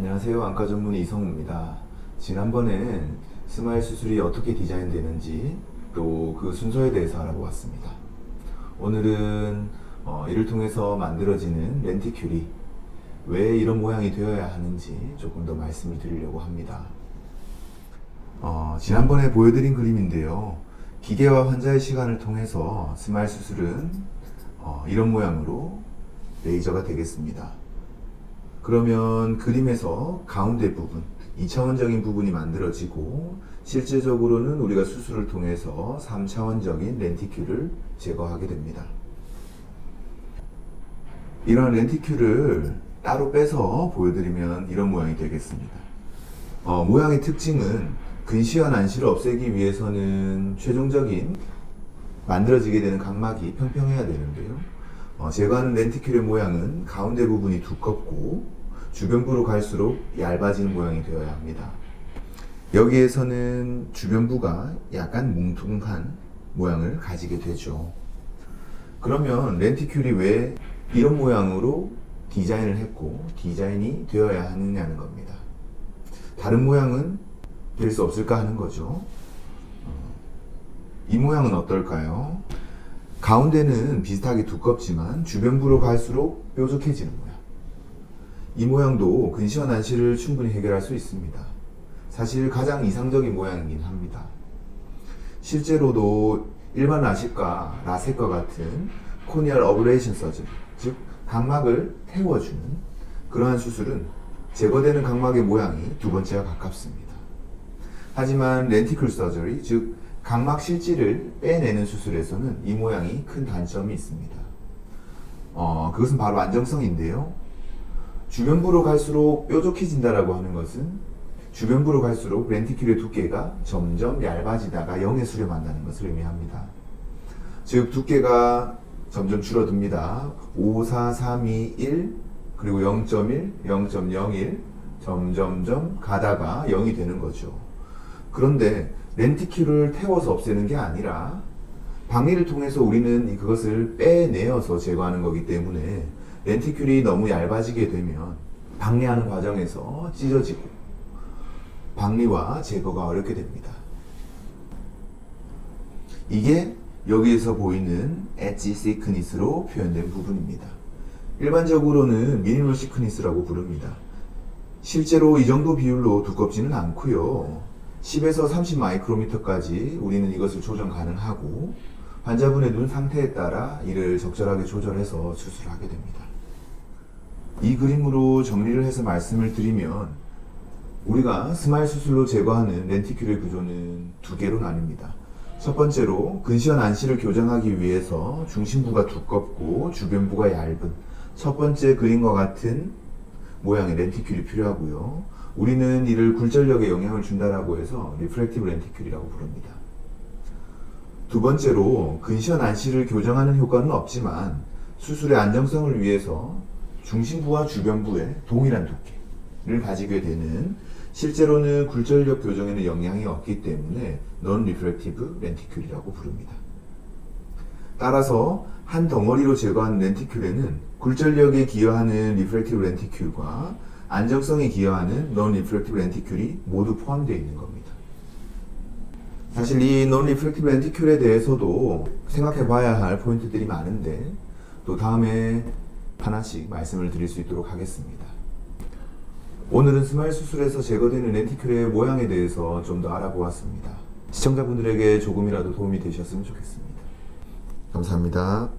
안녕하세요. 안과 전문 이성우입니다. 지난번엔 스마일 수술이 어떻게 디자인되는지 또 그 순서에 대해서 알아보았습니다. 오늘은 이를 통해서 만들어지는 렌티큘이 왜 이런 모양이 되어야 하는지 조금 더 말씀을 드리려고 합니다. 지난번에 보여드린 그림인데요. 기계와 환자의 시간을 통해서 스마일 수술은 이런 모양으로 레이저가 되겠습니다. 그러면 그림에서 가운데 부분, 2차원적인 부분이 만들어지고 실제적으로는 우리가 수술을 통해서 3차원적인 렌티큘을 제거하게 됩니다. 이런 렌티큘을 따로 빼서 보여드리면 이런 모양이 되겠습니다. 모양의 특징은 근시와 난시를 없애기 위해서는 최종적인 만들어지게 되는 각막이 평평해야 되는데요. 제거하는 렌티큘의 모양은 가운데 부분이 두껍고 주변부로 갈수록 얇아지는 모양이 되어야 합니다. 여기에서는 주변부가 약간 뭉퉁한 모양을 가지게 되죠. 그러면 렌티큘이 왜 이런 모양으로 디자인을 했고 디자인이 되어야 하느냐는 겁니다. 다른 모양은 될 수 없을까 하는 거죠. 이 모양은 어떨까요? 가운데는 비슷하게 두껍지만 주변부로 갈수록 뾰족해지는 모양. 이 모양도 근시와 난시를 충분히 해결할 수 있습니다. 사실 가장 이상적인 모양이긴 합니다. 실제로도 일반 라식과 라섹과 같은 코니얼 어브레이션 서저리, 즉 각막을 태워주는 그러한 수술은 제거되는 각막의 모양이 두 번째와 가깝습니다. 하지만 렌티큘 서저리, 즉 각막 실지를 빼내는 수술에서는 이 모양이 큰 단점이 있습니다. 그것은 바로 안정성인데요. 주변부로 갈수록 뾰족해진다라고 하는 것은 주변부로 갈수록 렌티큘의 두께가 점점 얇아지다가 0에 수렴한다는 것을 의미합니다. 즉 두께가 점점 줄어듭니다. 5, 4, 3, 2, 1 그리고 0.1, 0.01 점점점 가다가 0이 되는 거죠. 그런데 렌티큘을 태워서 없애는 게 아니라 박리를 통해서 우리는 그것을 빼내어서 제거하는 거기 때문에 렌티큘이 너무 얇아지게 되면 박리하는 과정에서 찢어지고 박리와 제거가 어렵게 됩니다. 이게 여기에서 보이는 엣지 시크니스로 표현된 부분입니다. 일반적으로는 미니멀 시크니스라고 부릅니다. 실제로 이 정도 비율로 두껍지는 않고요. 10에서 30 마이크로미터까지 우리는 이것을 조정 가능하고 환자분의 눈 상태에 따라 이를 적절하게 조절해서 수술하게 됩니다. 이 그림으로 정리를 해서 말씀을 드리면 우리가 스마일 수술로 제거하는 렌티큘의 구조는 두 개로 나뉩니다. 첫 번째로 근시와 난시를 교정하기 위해서 중심부가 두껍고 주변부가 얇은 첫 번째 그림과 같은 모양의 렌티큘이 필요하고요. 우리는 이를 굴절력에 영향을 준다라고 해서 리프렉티브 렌티큘이라고 부릅니다. 두 번째로 근시와 난시를 교정하는 효과는 없지만 수술의 안정성을 위해서 중심부와 주변부에 동일한 두께를 가지게 되는 실제로는 굴절력 교정에는 영향이 없기 때문에 non-refractive 렌티큘이라고 부릅니다. 따라서 한 덩어리로 제거한 렌티큘에는 굴절력에 기여하는 리프렉티브 렌티큘과 안정성에 기여하는 non-refractive 렌티큘이 모두 포함되어 있는 겁니다. 사실 이 non-refractive 렌티큘에 대해서도 생각해 봐야 할 포인트들이 많은데 또 다음에 하나씩 말씀을 드릴 수 있도록 하겠습니다. 오늘은 스마일 수술에서 제거되는 렌티큘의 모양에 대해서 좀 더 알아보았습니다. 시청자분들에게 조금이라도 도움이 되셨으면 좋겠습니다. 감사합니다.